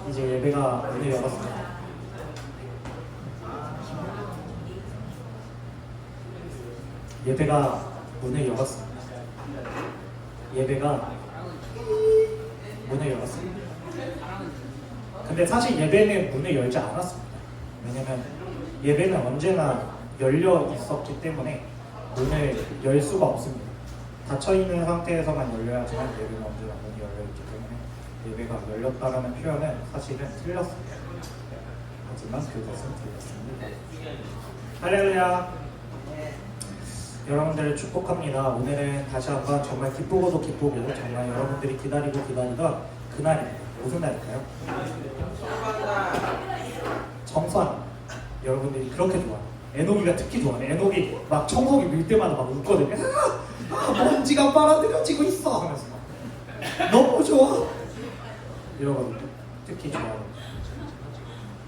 이제 예배가 문을 열었습니다. 예배가 문을 열었습니다. 예배가 문을 열었습니다. 근데 사실 예배는 문을 열지 않았습니다. 왜냐면 예배는 언제나 열려 있었기 때문에 문을 열 수가 없습니다. 닫혀있는 상태에서만 열려야지만 예배는 언제나 문이 열려있기 때문에 예배가 열렸다라는 표현은 사실은 틀렸습니다. 하지만 그것은 틀렸습니다. 할렐루야. 여러분들을 축복합니다. 오늘은 다시 한번 정말 기쁘고도 기쁘고 정말 여러분들이 기다리고 기다리던 그날입니다. 무슨 날일까요? 청소하는. 여러분들이 그렇게 좋아해요. 에녹이가 특히 좋아해요. 에녹이 막 청소기 밀 때마다 막 웃거든요. 먼지가 빨아들여지고 있어 하면서 너무 좋아 이러거든요. 특히 좋아해요.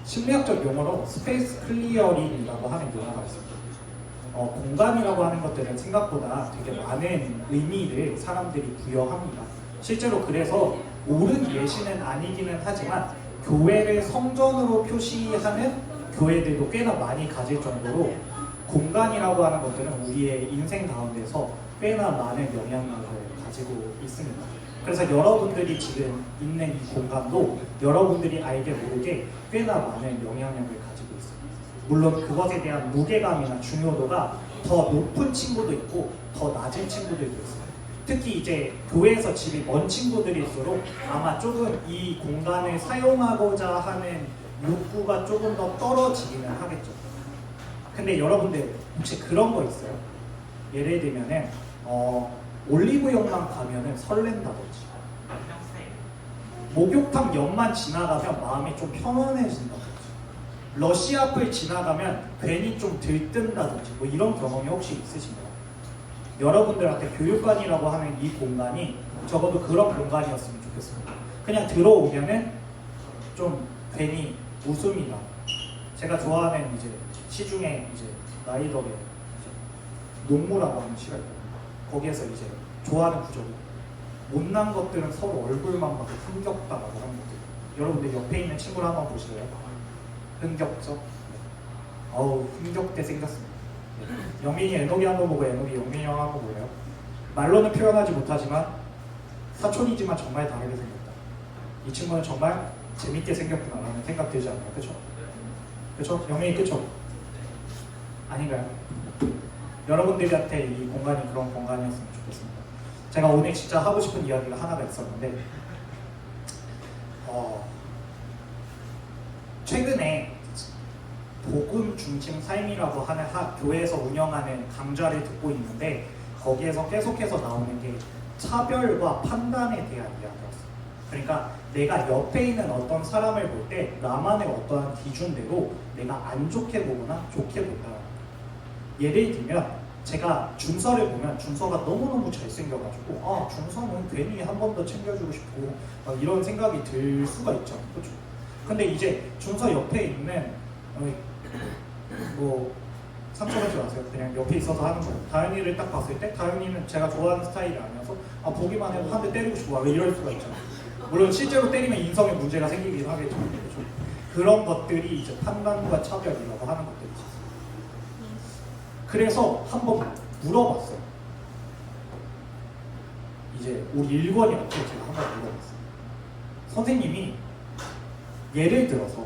심리학적 용어로 스페이스 클리어링이라고 하는 용어가 있습니다. 공간이라고 하는 것들은 생각보다 되게 많은 의미를 사람들이 부여합니다. 실제로 그래서 옳은 예시는 아니기는 하지만 교회를 성전으로 표시하는 교회들도 꽤나 많이 가질 정도로 공간이라고 하는 것들은 우리의 인생 가운데서 꽤나 많은 영향력을 가지고 있습니다. 그래서 여러분들이 지금 있는 이 공간도 여러분들이 알게 모르게 꽤나 많은 영향력을 가지고 있습니다. 물론 그것에 대한 무게감이나 중요도가 더 높은 친구도 있고 더 낮은 친구들도 있어요. 특히 이제 교회에서 집이 먼 친구들일수록 아마 조금 이 공간을 사용하고자 하는 욕구가 조금 더 떨어지기는 하겠죠. 근데 여러분들 혹시 그런 거 있어요? 예를 들면은 올리브영만 가면은 설렌다든지 목욕탕 옆만 지나가면 마음이 좀 편안해진다든지 러시 앞을 지나가면 괜히 좀 들뜬다든지 뭐 이런 경험이 혹시 있으신가요? 여러분들한테 교육관이라고 하는 이 공간이 적어도 그런 공간이었으면 좋겠습니다. 그냥 들어오면은 좀 괜히 웃음이 나. 제가 좋아하는 이제 시 중에 이제 나이덕의 농무라고 하는 시가 있거든요. 거기에서 이제 좋아하는 구절이 못난 것들은 서로 얼굴만 봐도 흥겹다라고 하는 것들. 여러분들 옆에 있는 친구를 한번 보실래요? 흥겹죠? 어우 흥겹게 생겼습니다. 영민이 에녹이 한번 보고 에녹이 영민이 형 한번 보래요. 말로는 표현하지 못하지만 사촌이지만 정말 다르게 생겼다. 이 친구는 정말 재밌게 생겼구나라는 생각 들지 않나요? 그쵸? 그쵸? 영민이 그쵸? 아닌가요? 여러분들한테 이 공간이 그런 공간이었으면 좋겠습니다. 제가 오늘 진짜 하고 싶은 이야기가 하나가 있었는데 최근에 복음 중심 삶이라고 하는 교회에서 운영하는 강좌를 듣고 있는데 거기에서 계속해서 나오는 게 차별과 판단에 대한 이야기였어요. 그러니까 내가 옆에 있는 어떤 사람을 볼 때 나만의 어떠한 기준대로 내가 안 좋게 보거나 좋게 본다. 예를 들면 제가 준서를 보면 준서가 너무너무 잘생겨가지고 준서는 괜히 한 번 더 챙겨주고 싶고 막 이런 생각이 들 수가 있죠. 그렇죠? 근데 이제 준서 옆에 있는 뭐 상처받지 마세요. 그냥 옆에 있어서 하는 거예요. 다현이를 딱 봤을 때 다현이는 제가 좋아하는 스타일이 아니어서 보기만 해도 한 대 때리고 싶어. 왜 이럴 수가 있잖아요. 물론 실제로 때리면 인성에 문제가 생기긴 하겠죠. 그렇죠? 그런 것들이 이제 판단과 차별이라고 하는 것들이죠. 그래서 한번 물어봤어요. 이제 우리 일권이한테 제가 한번 물어봤어요. 선생님이 예를 들어서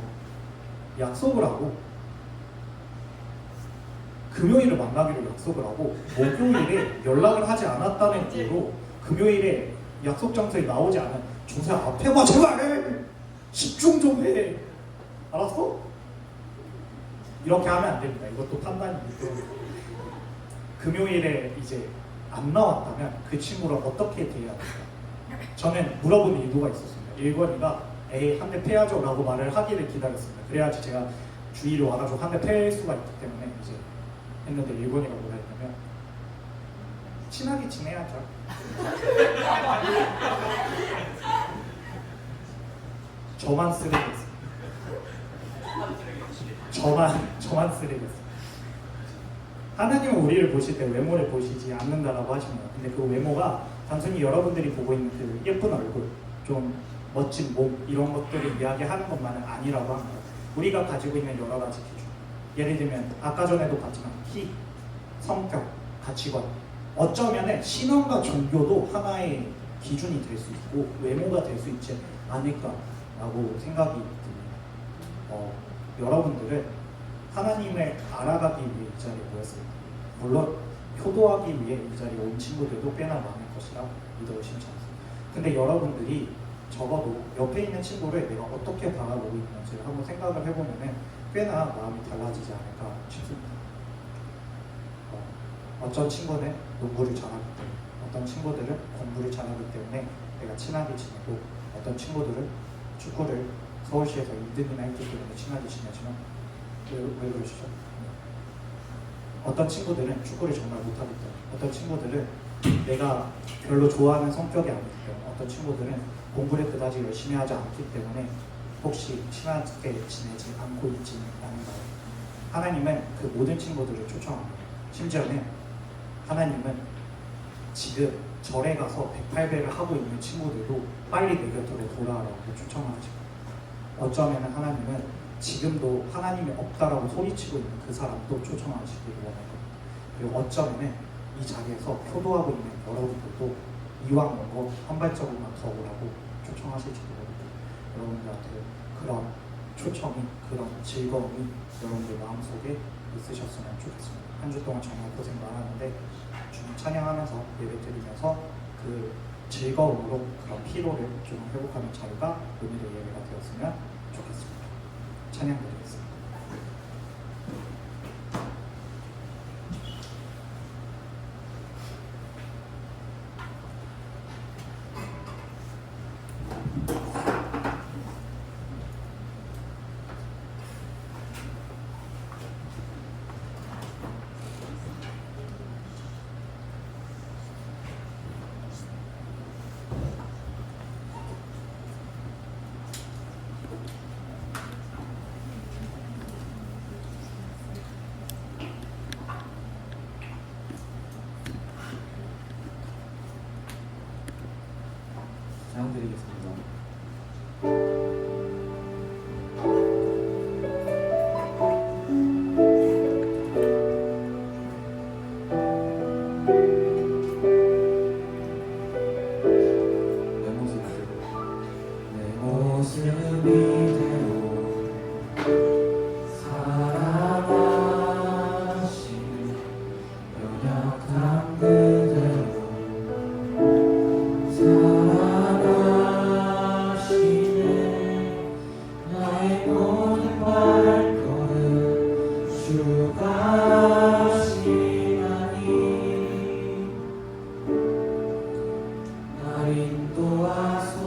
약속을 하고 금요일을 만나기로 약속을 하고 목요일에 연락을 하지 않았다는 이유로 금요일에 약속 장소에 나오지 않은 준서야 앞에 봐 제발 집중 좀 해. 알았어? 이렇게 하면 안 됩니다. 이것도 판단이기 때문에 금요일에 이제 안 나왔다면 그 친구랑 어떻게 대해야 될까? 저는 물어보는 의도가 있었습니다. 일권이가 에이 한 대 패야죠 라고 말을 하기를 기다렸습니다. 그래야지 제가 주의를 와가지고 한 대 패일 수가 있기 때문에 이제 했는데 일본이가 뭐라 했냐면 친하게 지내야죠. 저만 쓰레기였어요. 저만 쓰레기였어요. 하나님은 우리를 보실 때 외모를 보시지 않는다라고 하십니다. 근데 그 외모가 단순히 여러분들이 보고 있는 그 예쁜 얼굴, 좀 멋진 몸 이런 것들을 이야기하는 것만은 아니라고 합니다. 우리가 가지고 있는 여러 가지 기준, 예를 들면 아까 전에도 봤지만 키, 성격, 가치관, 어쩌면은 신앙과 종교도 하나의 기준이 될 수 있고 외모가 될 수 있지 않을까라고 생각이 듭니다. 여러분들은 하나님을 알아가기 위해 이 자리에 모였습니다. 물론 효도하기 위해 이 자리에 온 친구들도 꽤나 많을 것이라 믿어 의심치 않습니다. 근데 여러분들이 적어도 옆에 있는 친구를 내가 어떻게 바라보고 있는지를 한번 생각을 해보면 꽤나 마음이 달라지지 않을까 싶습니다. 어떤 친구는 농구를 잘하기 때문에, 어떤 친구들은 공부를 잘하기 때문에 내가 친하게 지내고, 어떤 친구들은 축구를 서울시에서 2등이나 했기 때문에 친하게 지내지만 왜 그러시죠? 어떤 친구들은 축구를 정말 못하기 때문에, 어떤 친구들은 내가 별로 좋아하는 성격이 아니기 때문에, 어떤 친구들은 공부를 그다지 열심히 하지 않기 때문에 혹시 친하게 지내지 않고 있지는 않은가요? 하나님은 그 모든 친구들을 초청합니다. 심지어는 하나님은 지금 절에 가서 108배를 하고 있는 친구들도 빨리 내 곁으로 돌아오라고 초청하십니다. 어쩌면 하나님은 지금도 하나님이 없다라고 소리치고 있는 그 사람도 초청하시기를 원할 겁니다. 그리고 어쩌면 이 자리에서 효도하고 있는 여러분들도 이왕 온 거 한 발자국만 더 오라고 초청하실지도 모르고, 여러분들한테 그런 초청이, 그런 즐거움이 여러분들 마음속에 있으셨으면 좋겠습니다. 한 주 동안 정말 고생 많았는데 주님 찬양하면서 예배드리면서 그 즐거움으로 그런 피로를 좀 회복하는 자리가 오늘의 예배가 되었으면 좋겠습니다. 찬양드리겠습니다. 찬양드리겠습니다. 내 모습 이대로 사랑하신 연약한 그대로 나의 모든 발걸음 주가 하시나니 날 인도하소서.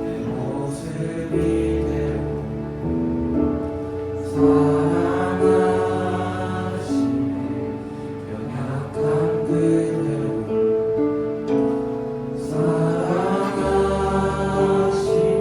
내 모습 이대로 사랑하시네 연약한 그대로 사랑하시네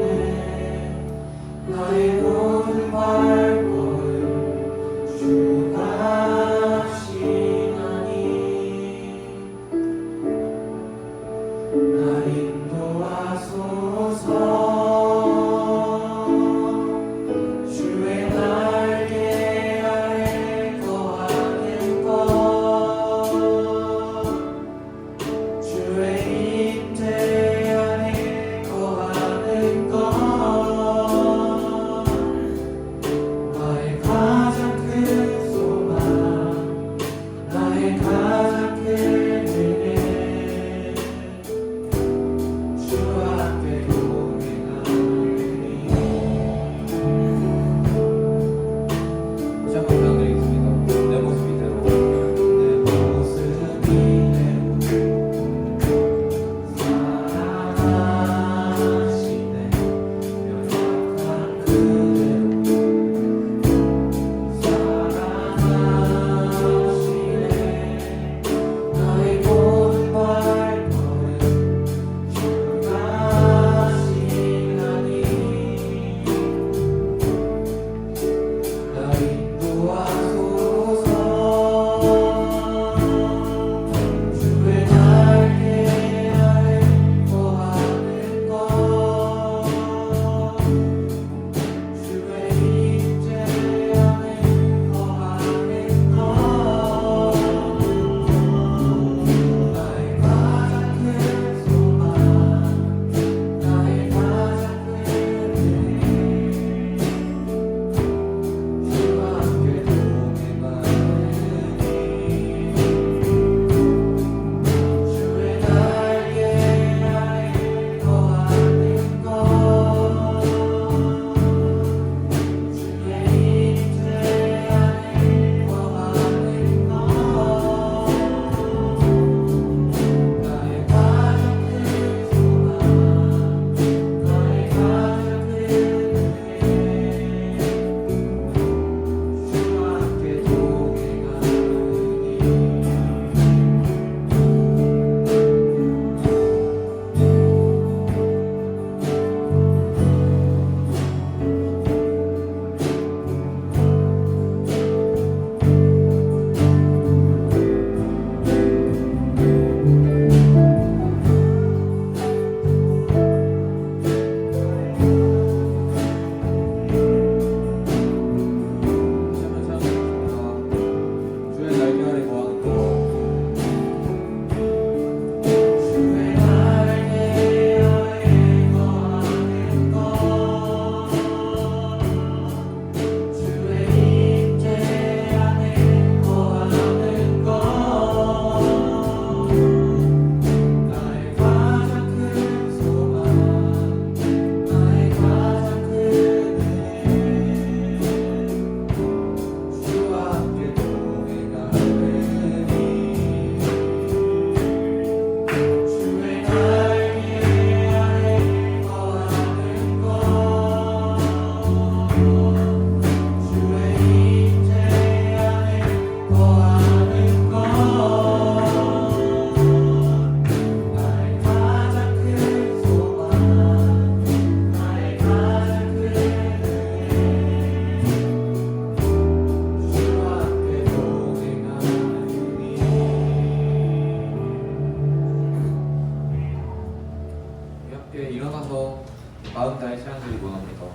일어나서 마흔다의 시간 드리고 합니다.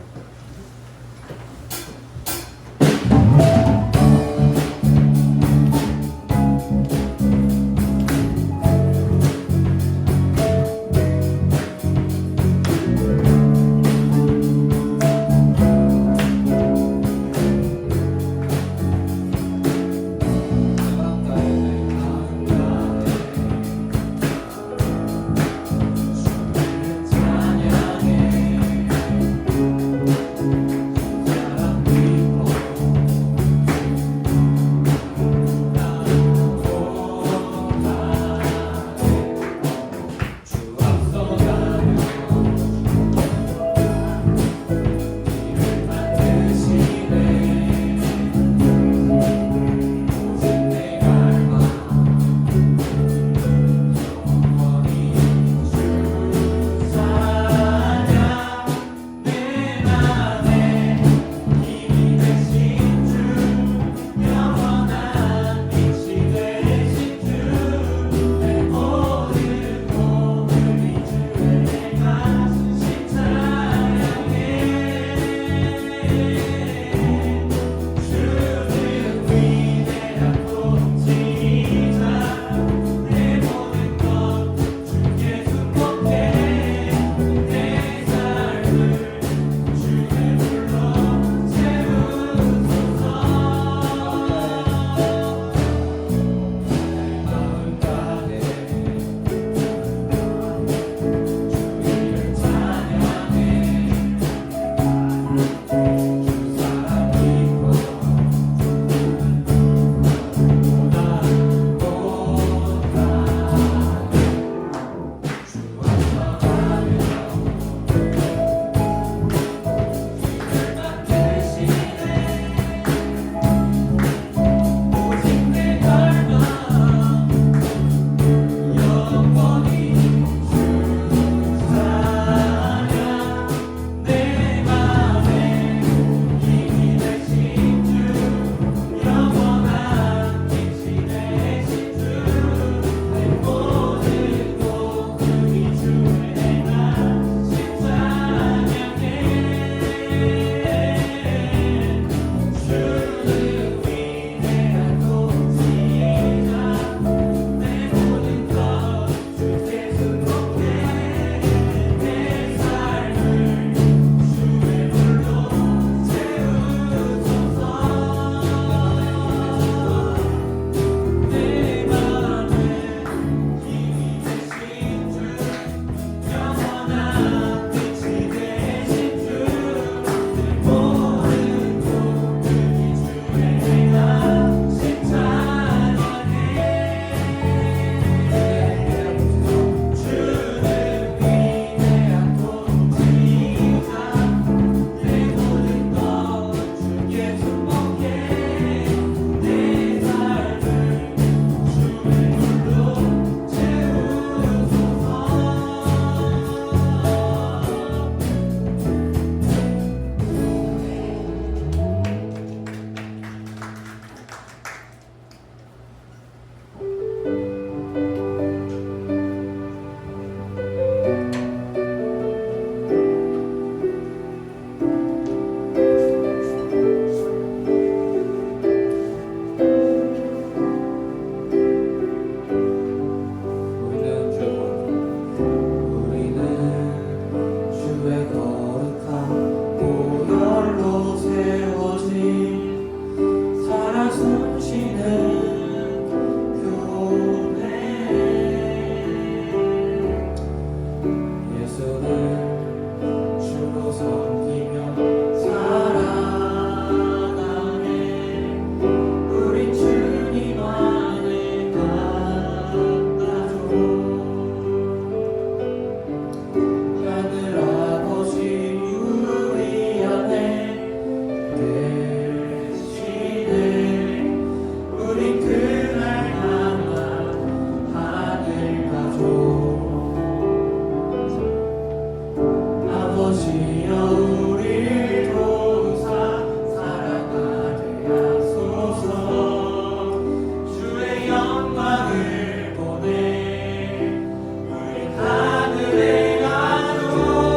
하늘에 가도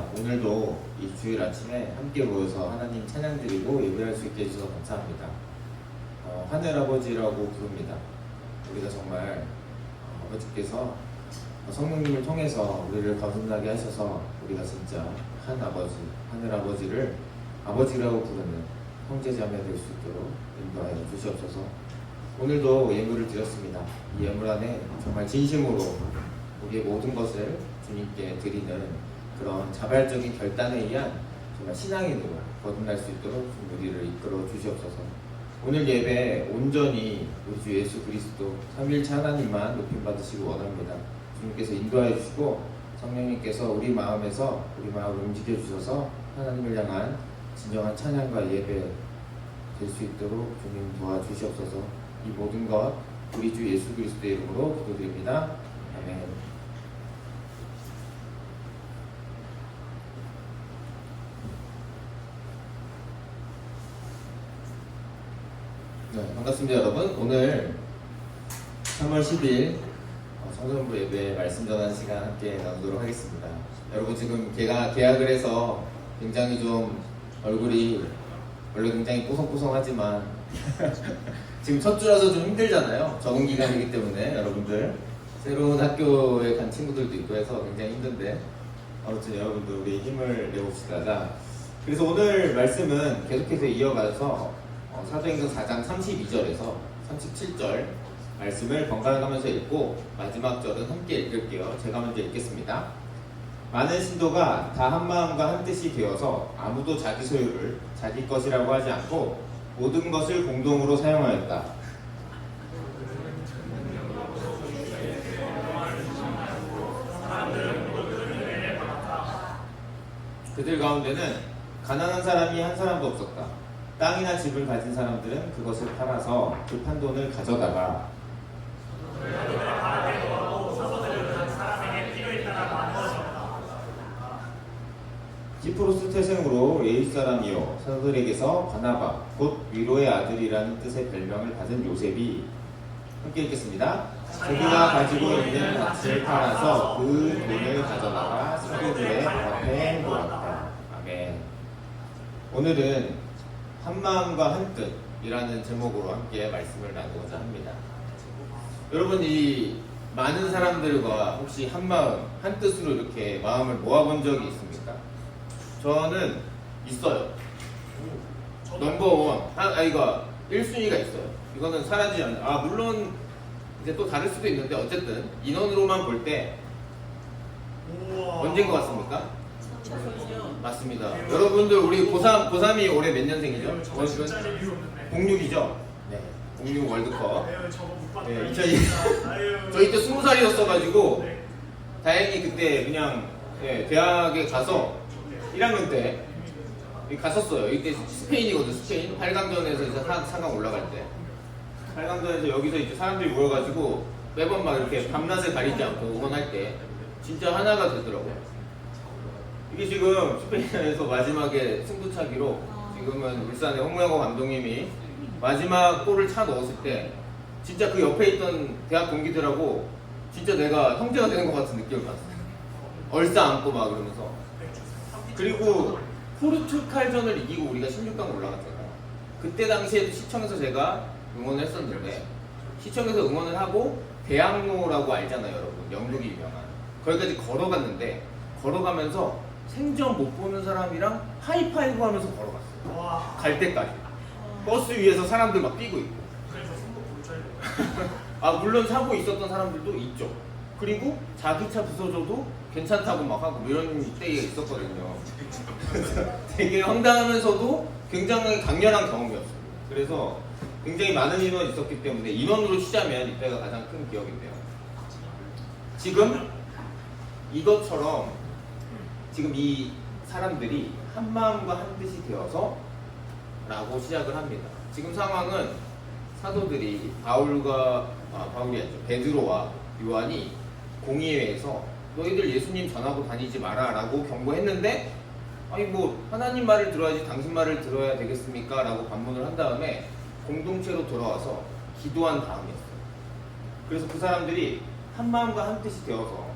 반갑습니다. 오늘도 이 주일 아침에 함께 모여서 하나님 찬양 드리고 예배할 수 있게 해주셔서 감사합니다. 하늘 아버지라고 부릅니다. 우리가 정말 아버지께서 성령님을 통해서 우리를 거듭나게 하셔서 우리가 진짜 한 아버지, 하늘 아버지를 아버지라고 부르는 형제자매 될 수 있도록 인도하여 주시옵소서. 오늘도 예물을 드렸습니다. 이 예물 안에 정말 진심으로 우리의 모든 것을 주님께 드리는 그런 자발적인 결단에 의한 정말 신앙인으로 거듭날 수 있도록 좀 우리를 이끌어 주시옵소서. 오늘 예배 온전히 우리 주 예수 그리스도 삼위일체 하나님만 높임 받으시기 원합니다. 주님께서 인도하여 주시고 성령님께서 우리 마음에서 우리 마음을 움직여 주셔서 하나님을 향한 진정한 찬양과 예배 될 수 있도록 주님 도와주시옵소서. 이 모든 것 우리 주 예수 그리스도의 이름으로 기도드립니다. 아멘. 네, 반갑습니다 여러분. 오늘 3월 10일 성전부 예배 말씀 전하는 시간 함께 나누도록 하겠습니다. 여러분 지금 제가 계약을 해서 굉장히 좀 얼굴이 원래 굉장히 뽀송뽀송하지만 지금 첫 주라서 좀 힘들잖아요. 적응 기간이기 때문에 여러분들 새로운 학교에 간 친구들도 있고 해서 굉장히 힘든데 아무튼 여러분들 우리 힘을 내봅시다. 자, 그래서 오늘 말씀은 계속해서 이어가서 사도행전 4장 32절에서 37절 말씀을 번갈아 가면서 읽고 마지막 절은 함께 읽을게요. 제가 먼저 읽겠습니다. 많은 신도가 다 한마음과 한뜻이 되어서 아무도 자기 소유를 자기 것이라고 하지 않고 모든 것을 공동으로 사용하였다. 그들 가운데는 가난한 사람이 한 사람도 없었다. 땅이나 집을 가진 사람들은 그것을 팔아서 그 판돈을 가져다가 키프로스 태생으로 예윗 사람이요 사도들에게서 바나바 곧 위로의 아들이라는 뜻의 별명을 받은 요셉이 함께 읽겠습니다. 자기가 가지고 있는 밭을 팔아서 그 돈을 가져다가 사도들의 앞에 놓았다. 아멘. 오늘은 한마음과 한뜻이라는 제목으로 함께 말씀을 나누고자 합니다. 여러분 이 많은 사람들과 혹시 한마음 한뜻으로 이렇게 마음을 모아본 적이 있습니까? 저는 있어요. 넘버원 이거 1순위가 있어요. 이거는 사라지지 않는 물론 이제 또 다를 수도 있는데 어쨌든 인원으로만 볼 때 언제인 것 같습니까? 맞습니다. 여러분들 우리 고3이 올해 몇 년생이죠? 06이죠? 네. 06 월드컵. 네, 저희 때 20살이었어가지고 다행히 그때 그냥 대학에 가서 1학년 때 갔었어요. 이때 스페인이거든. 스페인 8강전에서 이제 4강 올라갈 때 8강전에서 여기서 이제 사람들이 모여가지고 매번 막 이렇게 밤낮을 가리지 않고 응원할 때 진짜 하나가 되더라고요. 이게 지금 스페인에서 마지막에 승부차기로 지금은 울산의 홍명호 감독님이 마지막 골을 차 넣었을 때 진짜 그 옆에 있던 대학 동기들하고 진짜 내가 형제가 되는 것 같은 느낌을 받았어요. 얼싸안고 막 그러면서. 그리고 포르투갈전을 이기고 우리가 16강 올라갔잖아요. 그때 당시에도 시청에서 제가 응원을 했었는데 시청에서 응원을 하고 대학로라고 알잖아요 여러분. 영국이 유명한 거기까지 걸어갔는데 걸어가면서 생전 못 보는 사람이랑 하이파이브 하면서 걸어갔어요. 갈 때까지 버스 위에서 사람들 막 뛰고 있고 물론 사고 있었던 사람들도 있죠. 그리고 자기 차 부서져도 괜찮다고 막 하고 이런 때가 있었거든요. 되게 황당하면서도 굉장히 강렬한 경험이었어요. 그래서 굉장히 많은 인원이 있었기 때문에 인원으로 치자면 이때가 가장 큰 기억인데요. 지금 이것처럼 지금 이 사람들이 한 마음과 한 뜻이 되어서 라고 시작을 합니다. 지금 상황은 사도들이 바울이 아니죠. 베드로와 요한이 공의회에서 너희들 예수님 전하고 다니지 마라 라고 경고했는데 아니 뭐 하나님 말을 들어야지 당신 말을 들어야 되겠습니까? 라고 반문을 한 다음에 공동체로 돌아와서 기도한 다음이었어요. 그래서 그 사람들이 한 마음과 한 뜻이 되어서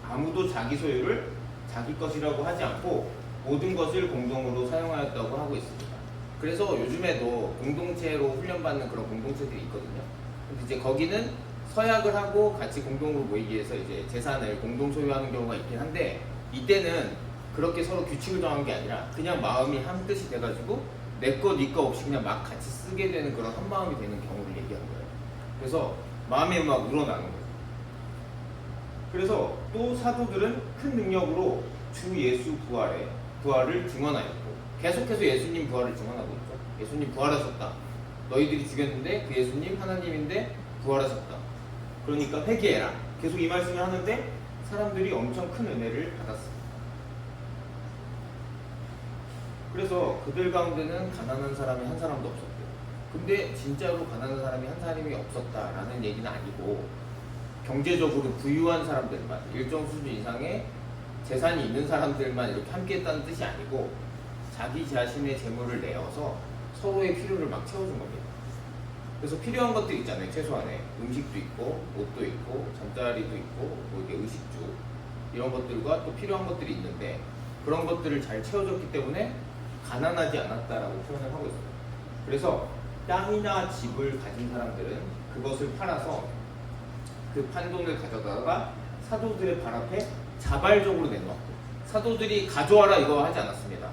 아무도 자기 소유를 자기 것이라고 하지 않고 모든 것을 공동으로 사용하였다고 하고 있습니다. 그래서 요즘에도 공동체로 훈련받는 그런 공동체들이 있거든요. 근데 이제 거기는 서약을 하고 같이 공동으로 모이기 위해서 이제 재산을 공동 소유하는 경우가 있긴 한데, 이때는 그렇게 서로 규칙을 정한 게 아니라 그냥 마음이 한 뜻이 돼가지고 내 거, 네 거 없이 그냥 막 같이 쓰게 되는 그런 한 마음이 되는 경우를 얘기한 거예요. 그래서 마음이 막 우러나는 거예요. 그래서 또 사도들은 큰 능력으로 주 예수 부활을 증언하였고, 계속해서 예수님 부활을 증언하고 있죠. 예수님 부활하셨다. 너희들이 죽였는데 그 예수님 하나님인데 부활하셨다. 그러니까 회개해라. 계속 이 말씀을 하는데 사람들이 엄청 큰 은혜를 받았습니다. 그래서 그들 가운데는 가난한 사람이 한 사람도 없었대요. 근데 진짜로 가난한 사람이 한 사람이 없었다라는 얘기는 아니고, 경제적으로 부유한 사람들만, 일정 수준 이상의 재산이 있는 사람들만 이렇게 함께했다는 뜻이 아니고, 자기 자신의 재물을 내어서 서로의 필요를 막 채워준 겁니다. 그래서 필요한 것들 있잖아요. 최소한의 음식도 있고, 옷도 있고, 잠자리도 있고, 뭐 이게 의식주 이런 것들과 또 필요한 것들이 있는데, 그런 것들을 잘 채워줬기 때문에 가난하지 않았다라고 표현을 하고 있어요. 그래서 땅이나 집을 가진 사람들은 그것을 팔아서 그 판돈을 가져다가 사도들의 발 앞에 자발적으로 내놓았고, 사도들이 가져와라 이거 하지 않았습니다.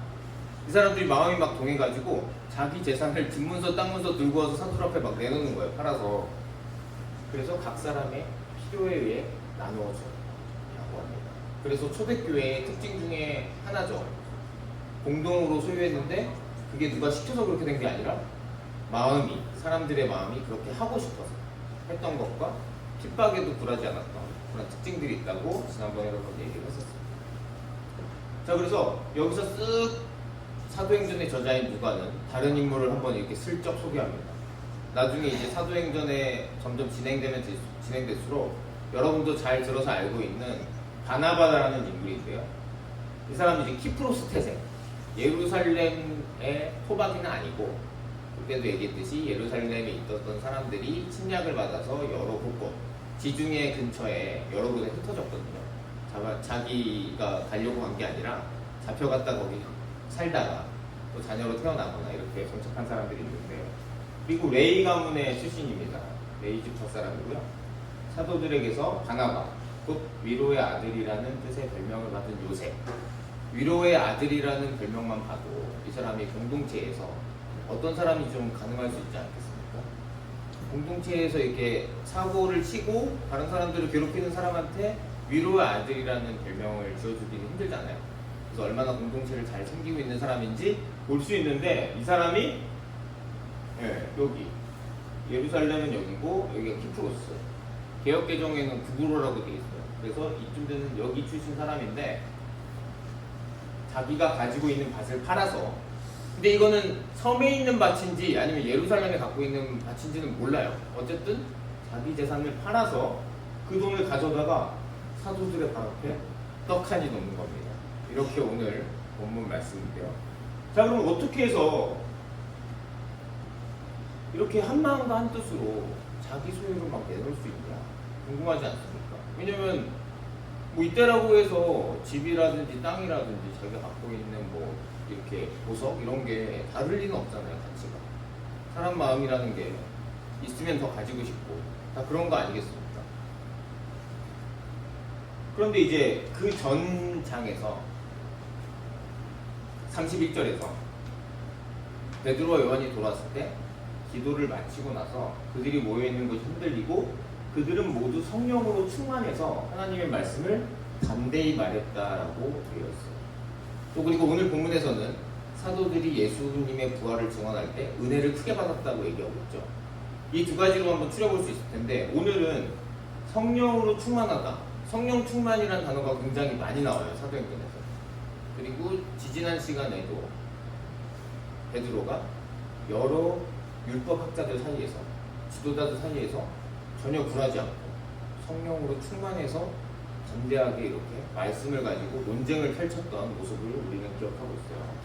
이 사람들이 마음이 막 동해가지고 자기 재산을 집문서 땅문서 들고 와서 사도들 앞에 막 내놓는 거예요. 팔아서. 그래서 각 사람의 필요에 의해 나누어줘라고 합니다. 그래서 초대교회의 특징 중에 하나죠. 공동으로 소유했는데 그게 누가 시켜서 그렇게 된 게 아니라 마음이, 사람들의 마음이 그렇게 하고 싶어서 했던 것과 핍박에도 굴하지 않았던 그런 특징들이 있다고 지난번에 여러 번 얘기를 했었습니다. 자, 그래서 여기서 쓱 사도행전의 저자인 누가는 다른 인물을 한번 이렇게 슬쩍 소개합니다. 나중에 이제 사도행전에 점점 진행될수록 여러분도 잘 들어서 알고 있는 바나바라는 인물인데요. 이 사람은 이제 키프로스 태생, 예루살렘의 토박이는 아니고, 그때도 얘기했듯이 예루살렘에 있었던 사람들이 침략을 받아서 여러 곳, 지중해 근처에 여러 곳에 흩어졌거든요. 자기가 가려고 한 게 아니라 잡혀갔다 거기 살다가 또 자녀로 태어나거나 이렇게 정착한 사람들이 있는데, 그리고 레이 가문의 출신입니다. 레이 집 젖사람이고요. 사도들에게서 바나바, 곧 위로의 아들이라는 뜻의 별명을 받은 요셉. 위로의 아들이라는 별명만 봐도 이 사람이 공동체에서 어떤 사람이 좀 가능할 수 있지 않겠습니까? 공동체에서 이렇게 사고를 치고 다른 사람들을 괴롭히는 사람한테 위로의 아들이라는 별명을 지어주기는 힘들잖아요. 그래서 얼마나 공동체를 잘 챙기고 있는 사람인지 볼 수 있는데, 이 사람이 여기 예루살렘은 여기고 여기가 키프로스, 개역개정에는 구브로라고 되어 있어요. 그래서 이쯤 되는 여기 출신 사람인데, 자기가 가지고 있는 밭을 팔아서, 근데 이거는 섬에 있는 밭인지 아니면 예루살렘에 갖고 있는 밭인지는 몰라요. 어쨌든 자기 재산을 팔아서 그 돈을 가져다가 사도들의 발 앞에 떡하니 놓는 겁니다. 이렇게 오늘 본문 말씀인데요. 자, 그럼 어떻게 해서 이렇게 한 마음과 한 뜻으로 자기 소유를 막 내놓을 수 있냐 궁금하지 않습니까? 왜냐면 뭐 이때라고 해서 집이라든지 땅이라든지 자기가 갖고 있는 뭐 이렇게 보석 이런 게 다를 리는 없잖아요. 가치가. 사람 마음이라는 게 있으면 더 가지고 싶고 다 그런 거 아니겠습니까? 그런데 이제 그 전 장에서 31절에서 베드로와 요한이 돌아왔을 때 기도를 마치고 나서 그들이 모여있는 것이 흔들리고 그들은 모두 성령으로 충만해서 하나님의 말씀을 담대히 말했다라고 되어 있어요. 또 그리고 오늘 본문에서는 사도들이 예수님의 부활을 증언할 때 은혜를 크게 받았다고 얘기하고 있죠. 이 두 가지로 한번 추려볼 수 있을 텐데, 오늘은 성령으로 충만하다, 성령 충만이라는 단어가 굉장히 많이 나와요. 사도행전에서. 그리고 지지난 시간에도 베드로가 여러 율법학자들 사이에서, 지도자들 사이에서 전혀 굴하지 않고 성령으로 충만해서 담대하게 이렇게 말씀을 가지고 논쟁을 펼쳤던 모습을 우리는 기억하고 있어요.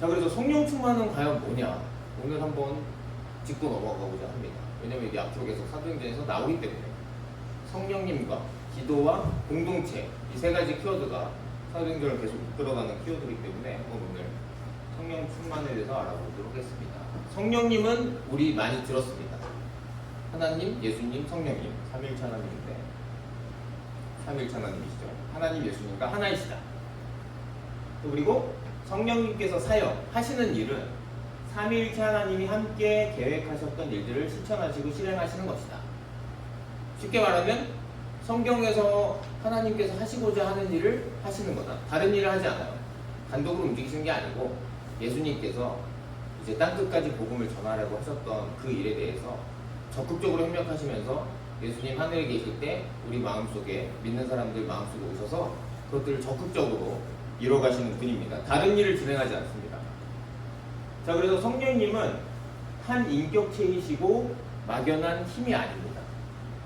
자, 그래서 성령 충만은 과연 뭐냐? 오늘 한번 짚고 넘어가고자 합니다. 왜냐면 이게 앞으로 계속 사도행전에서 나오기 때문에 성령님과 기도와 공동체, 이 세 가지 키워드가 사도행전을 계속 이끌어가는 키워드이기 때문에 한번 오늘 성령 충만에 대해서 알아보도록 하겠습니다. 성령님은 우리 많이 들었습니다. 하나님, 예수님, 성령님, 삼일체 하나님인데 삼일체 하나님이시죠. 하나님, 예수님과 하나이시다. 또 그리고 성령님께서 사역하시는 일은 삼일체 하나님이 함께 계획하셨던 일들을 실천하시고 실행하시는 것이다. 쉽게 말하면 성경에서 하나님께서 하시고자 하는 일을 하시는 거다. 다른 일을 하지 않아요. 단독으로 움직이시는 게 아니고 예수님께서 이제 땅끝까지 복음을 전하려고 하셨던 그 일에 대해서 적극적으로 협력하시면서 예수님 하늘에 계실 때 우리 마음속에 믿는 사람들 마음속에 오셔서 그것들을 적극적으로 이뤄가시는 분입니다. 다른 일을 진행하지 않습니다. 자, 그래서 성령님은 한 인격체이시고 막연한 힘이 아닙니다.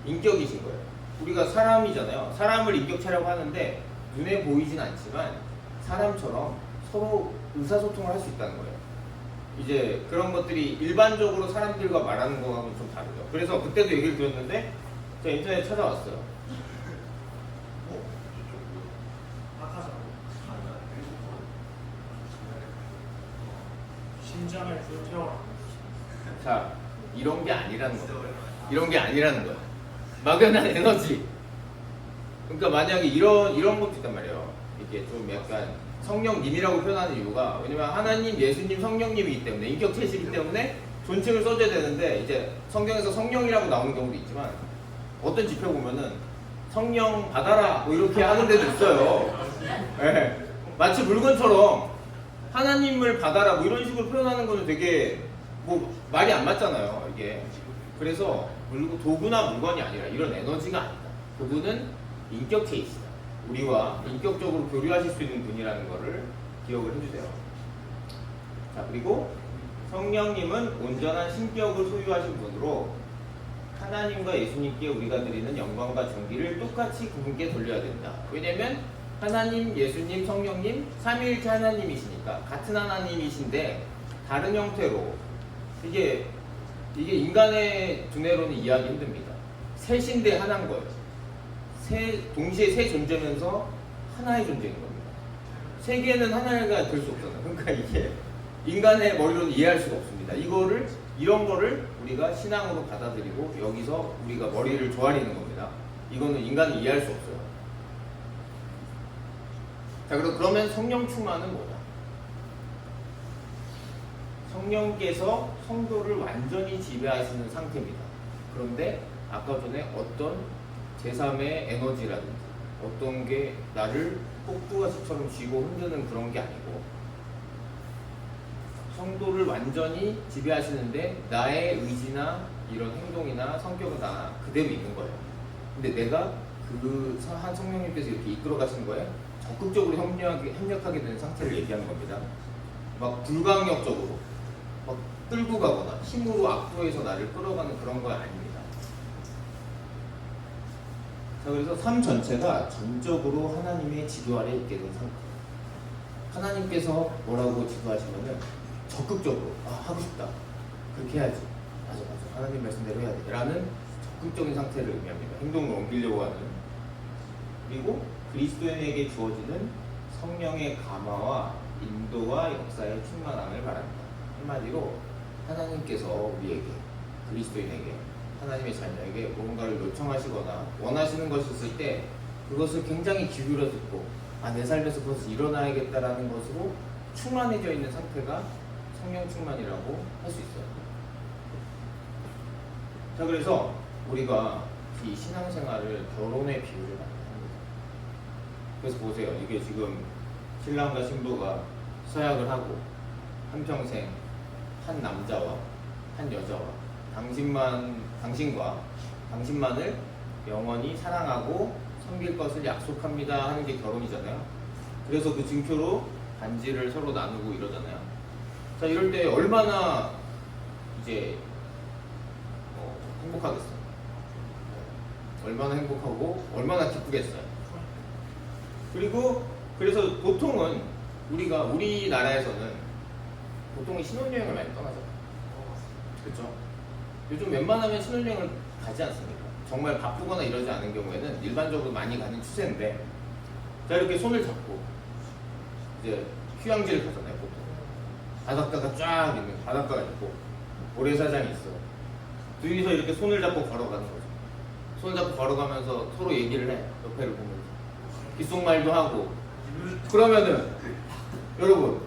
인격이신 거예요. 우리가 사람이잖아요. 사람을 인격체라고 하는데 눈에 보이진 않지만 사람처럼 서로 의사소통을 할 수 있다는 거예요. 이제 그런 것들이 일반적으로 사람들과 말하는 거하고는 좀 다르죠. 그래서 그때도 얘기를 드렸는데 제가 인터넷에 찾아왔어요. 심장을 불태워라. 자, 이런 게 아니라는 거예요. 이런 게 아니라는 거예요. 막연한 에너지. 그러니까 만약에 이런 것도 있단 말이에요. 이게 좀 약간 성령님이라고 표현하는 이유가 왜냐면 하나님, 예수님, 성령님이기 때문에 인격체시기 때문에 존칭을 써줘야 되는데 이제 성경에서 성령이라고 나오는 경우도 있지만 어떤 지표 보면은 성령 받아라 뭐 이렇게 하는 데도 있어요. 네. 마치 물건처럼 하나님을 받아라 뭐 이런 식으로 표현하는 거는 되게 뭐 말이 안 맞잖아요. 이게 그래서 도구나 물건이 아니라 이런 에너지가 아니다. 그분은 인격체이시다. 우리와 인격적으로 교류하실 수 있는 분이라는 것을 기억을 해주세요. 자, 그리고 성령님은 온전한 신격을 소유하신 분으로 하나님과 예수님께 우리가 드리는 영광과 존귀를 똑같이 그분께 돌려야 된다. 왜냐면 하나님, 예수님, 성령님 삼위일체 하나님이시니까 같은 하나님이신데 다른 형태로 이게 인간의 두뇌로는 이해하기 힘듭니다. 셋인데 하나인 거예요. 동시에 세 존재면서 하나의 존재인 겁니다. 세 개는 하나가 될 수 없잖아요. 그러니까 이게 인간의 머리로는 이해할 수가 없습니다. 이런 거를 우리가 신앙으로 받아들이고 여기서 우리가 머리를 조아리는 겁니다. 이거는 인간이 이해할 수 없어요. 자, 그러면 성령 충만은 뭐냐? 성령께서 성도를 완전히 지배하시는 상태입니다. 그런데 아까 전에 어떤 제3의 에너지라든지 어떤 게 나를 꼭두가시처럼 쥐고 흔드는 그런 게 아니고 성도를 완전히 지배하시는데 나의 의지나 이런 행동이나 성격은 다 그대로 있는 거예요. 근데 내가 그 한 성령님께서 이렇게 이끌어 가시는 거에 적극적으로 협력하게 되는 상태를 얘기하는 겁니다. 막 불강력적으로 막 끌고 가거나 힘으로 압도해서 나를 끌어가는 그런 거 아닙니다. 자, 그래서 삶 전체가 전적으로 하나님의 지도 아래 있게 된 상태. 하나님께서 뭐라고 지도하시면은 적극적으로 하고 싶다. 그렇게 해야지. 맞아. 하나님 말씀대로 해야 돼. 라는 적극적인 상태를 의미합니다. 행동을 옮기려고 하는. 그리고 그리스도인에게 주어지는 성령의 감화와 인도와 역사의 충만함을 바랍니다. 한마디로 하나님께서 우리에게, 그리스도인에게, 하나님의 자녀에게 뭔가를 요청하시거나 원하시는 것이 있을 때 그것을 굉장히 기울여 듣고 내 삶에서 그것을 일어나야겠다라는 것으로 충만해져 있는 상태가 성령 충만이라고 할 수 있어요. 자, 그래서 우리가 이 신앙생활을 결혼의 비유를 많이 합니다. 그래서 보세요. 이게 지금 신랑과 신부가 서약을 하고 한평생 한 남자와 한 여자와 당신만을 영원히 사랑하고 섬길 것을 약속합니다 하는 게 결혼이잖아요. 그래서 그 증표로 반지를 서로 나누고 이러잖아요. 자, 이럴 때 얼마나 이제 행복하겠어요. 얼마나 행복하고 얼마나 기쁘겠어요. 그리고 그래서 보통은 우리나라에서는 보통은 신혼여행을 많이 떠나잖아요. 그렇죠? 요즘 웬만하면 신혼여행을 가지 않습니다. 정말 바쁘거나 이러지 않은 경우에는 일반적으로 많이 가는 추세인데, 자, 이렇게 손을 잡고 이제 휴양지를 가잖아요, 보통. 바닷가가 쫙 있는 바닷가가 있고 모래사장이 있어. 둘이서 이렇게 손을 잡고 걸어가는 거죠. 손을 잡고 걸어가면서 서로 얘기를 해. 옆에를 보면서 귓속말도 하고. 그러면은 여러분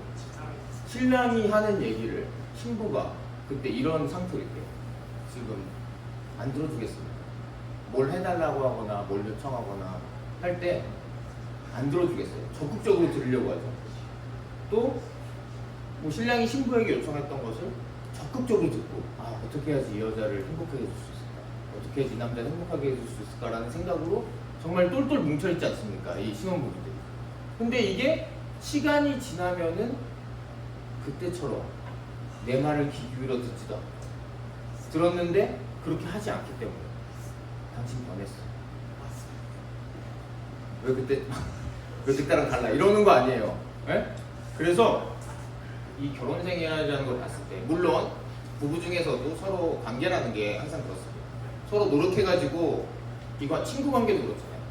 신랑이 하는 얘기를 신부가 그때 이런 상태로 있대요. 지금 안 들어주겠습니다. 뭘 해달라고 하거나 뭘 요청하거나 할 때 안 들어주겠어요. 적극적으로 들으려고 하죠. 또 뭐 신랑이 신부에게 요청했던 것을 적극적으로 듣고 어떻게 해야지 이 여자를 행복하게 해줄 수 있을까? 어떻게 해야지 이 남자를 행복하게 해줄 수 있을까라는 생각으로 정말 똘똘 뭉쳐있지 않습니까? 이 신혼부부들이. 근데 이게 시간이 지나면은 그때처럼 내 말을 귀 기울여 듣지도 않고 들었는데 그렇게 하지 않기 때문에 당신 변했어. 왜 그때랑 달라 이러는 거 아니에요. 네? 그래서 이 결혼 생활이라는 걸 봤을 때 물론 부부 중에서도 서로 관계라는 게 항상 그렇습니다. 서로 노력해가지고 이거 친구 관계도 그렇잖아요.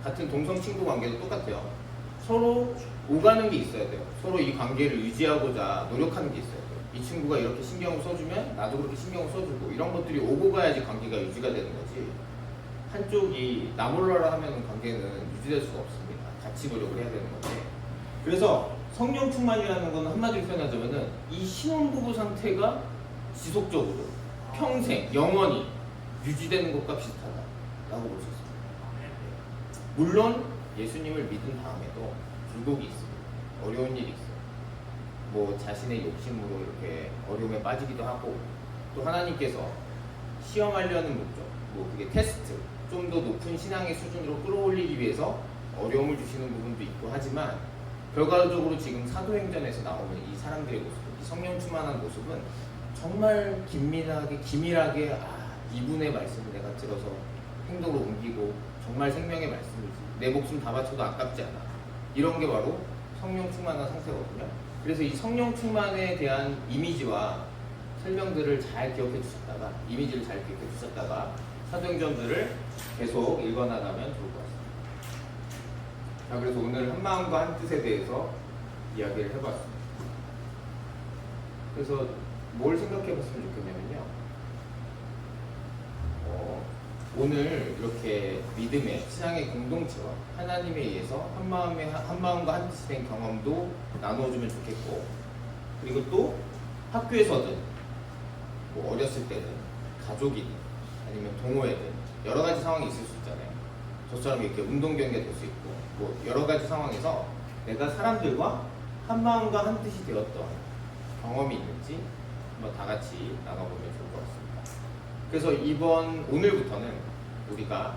같은 동성 친구 관계도 똑같아요. 서로 오가는 게 있어야 돼요. 서로 이 관계를 유지하고자 노력하는 게 있어야 돼요. 이 친구가 이렇게 신경을 써주면 나도 그렇게 신경을 써주고 이런 것들이 오고 가야지 관계가 유지가 되는 거지. 한쪽이 나 몰라라 하면 관계는 유지될 수가 없습니다. 같이 노력을 해야 되는 건데. 그래서 성령 충만이라는 건 한마디로 표현하자면은 이 신혼부부 상태가 지속적으로 평생 영원히 유지되는 것과 비슷하다라고 볼 수 있습니다. 물론 예수님을 믿은 다음에도 굴곡이 있습니다. 어려운 일이 있어요. 뭐 자신의 욕심으로 이렇게 어려움에 빠지기도 하고 또 하나님께서 시험하려는 목적, 뭐 그게 테스트, 좀 더 높은 신앙의 수준으로 끌어올리기 위해서 어려움을 주시는 부분도 있고 하지만 결과적으로 지금 사도행전에서 나오는 이 사람들의 모습, 이 성령 충만한 모습은 정말 기밀하게 이분의 말씀을 내가 들어서 행동으로 옮기고 정말 생명의 말씀이지 내 목숨 다 바쳐도 아깝지 않아. 이런 게 바로 성령 충만한 상태거든요. 그래서 이 성령 충만에 대한 이미지와 설명들을 잘 기억해 주셨다가 이미지를 잘 기억해 주셨다가 사도행전들을 계속 읽어나가면 좋을 것 같습니다. 자, 그래서 오늘 한 마음과 한 뜻에 대해서 이야기를 해봤습니다. 그래서 뭘 생각해 봤으면 좋겠냐면요. 오늘 이렇게 믿음의 신앙의 공동체와 하나님에 의해서 한 마음과 한 뜻이 된 경험도 나누어주면 좋겠고, 그리고 또 학교에서든 뭐 어렸을 때는 가족이든 아니면 동호회든 여러 가지 상황이 있을 수 있잖아요. 저처럼 이렇게 운동 경기가 될 수 있고 뭐 여러 가지 상황에서 내가 사람들과 한 마음과 한 뜻이 되었던 경험이 있는지 한번 다 같이 나눠보면 좋을 것 같습니다. 그래서 오늘부터는 우리가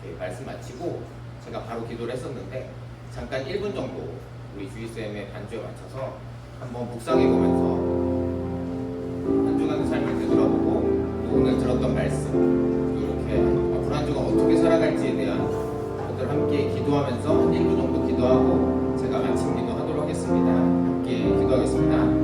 이렇게 말씀 마치고 제가 바로 기도를 했었는데 잠깐 1분 정도 우리 주일쌤의 반주에 맞춰서 한번 묵상해보면서 한 주간의 삶을 되돌아보고 또 오늘 들었던 말씀 이렇게 앞으로 한 주간 어떻게 살아갈지에 대한 것들 함께 기도하면서 한 1분 정도 기도하고 제가 마침 기도하도록 하겠습니다. 함께 기도하겠습니다.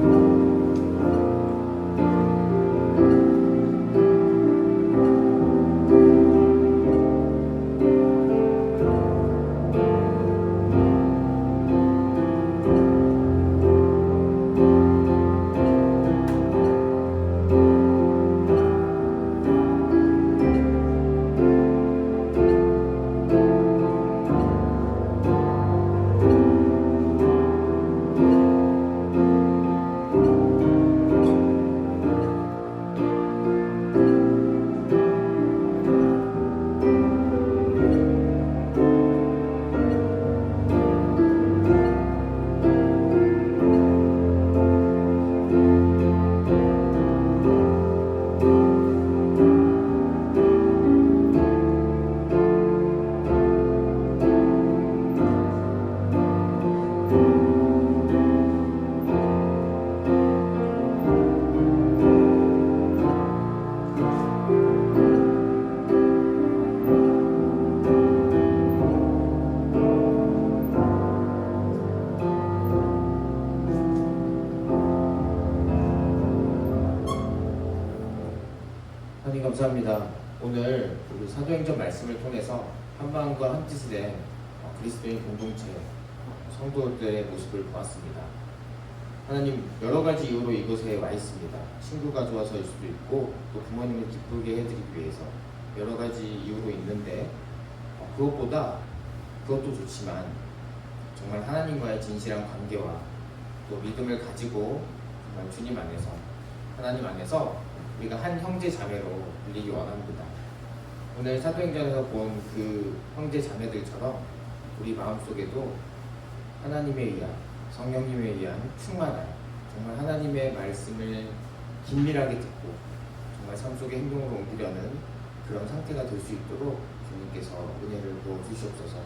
하나님 감사합니다. 오늘 우리 사도행전 말씀을 통해서 한 마음과 한 뜻이 된 그리스도인 공동체 성도들의 모습을 보았습니다. 하나님 여러 가지 이유로 이곳에 와 있습니다. 친구가 좋아서일 수도 있고 또 부모님을 기쁘게 해드리기 위해서 여러 가지 이유로 있는데 그것도 좋지만 정말 하나님과의 진실한 관계와 또 믿음을 가지고 정말 주님 안에서 하나님 안에서 우리가 한 형제 자매로 불리기 원합니다. 오늘 사도행전에서 본 그 형제 자매들처럼 우리 마음속에도 하나님에 의한 성령님에 의한 충만한 정말 하나님의 말씀을 긴밀하게 듣고 정말 삶 속의 행동으로 옮기려는 그런 상태가 될 수 있도록 주님께서 은혜를 부어 주시옵소서.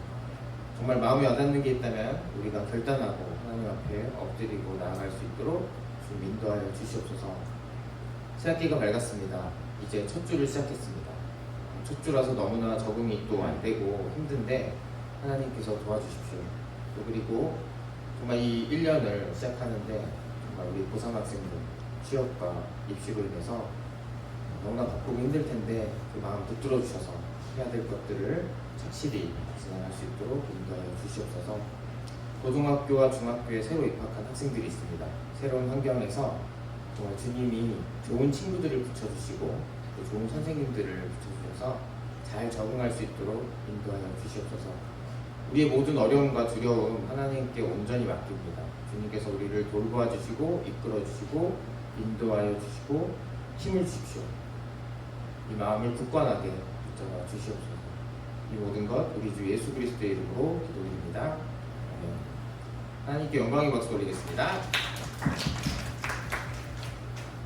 정말 마음에 와닿는 게 있다면 우리가 결단하고 하나님 앞에 엎드리고 나아갈 수 있도록 좀 인도하여 주시옵소서. 새학기가 밝았습니다. 이제 첫 주를 시작했습니다. 첫 주라서 너무나 적응이 또 안 되고 힘든데 하나님께서 도와주십시오. 또 그리고 정말 이 1년을 시작하는데 정말 우리 고3 학생들 취업과 입시로 인해서 너무나 바쁘고 힘들 텐데 그 마음 붙들어 주셔서 해야 될 것들을 착실히 진행할 수 있도록 인도하여 주시옵소서. 고등학교와 중학교에 새로 입학한 학생들이 있습니다. 새로운 환경에서 정말 주님이 좋은 친구들을 붙여주시고 또 좋은 선생님들을 붙여주셔서 잘 적응할 수 있도록 인도하여 주시옵소서. 우리의 모든 어려움과 두려움 하나님께 온전히 맡깁니다. 주님께서 우리를 돌보아 주시고 이끌어 주시고 인도하여 주시고 힘을 주십시오. 이 마음을 굳건하게 붙잡아 주시옵소서. 이 모든 것 우리 주 예수 그리스도의 이름으로 기도드립니다. 아멘. 하나님께 영광의 박수 올리겠습니다.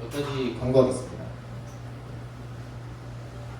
여기까지 광고하겠습니다.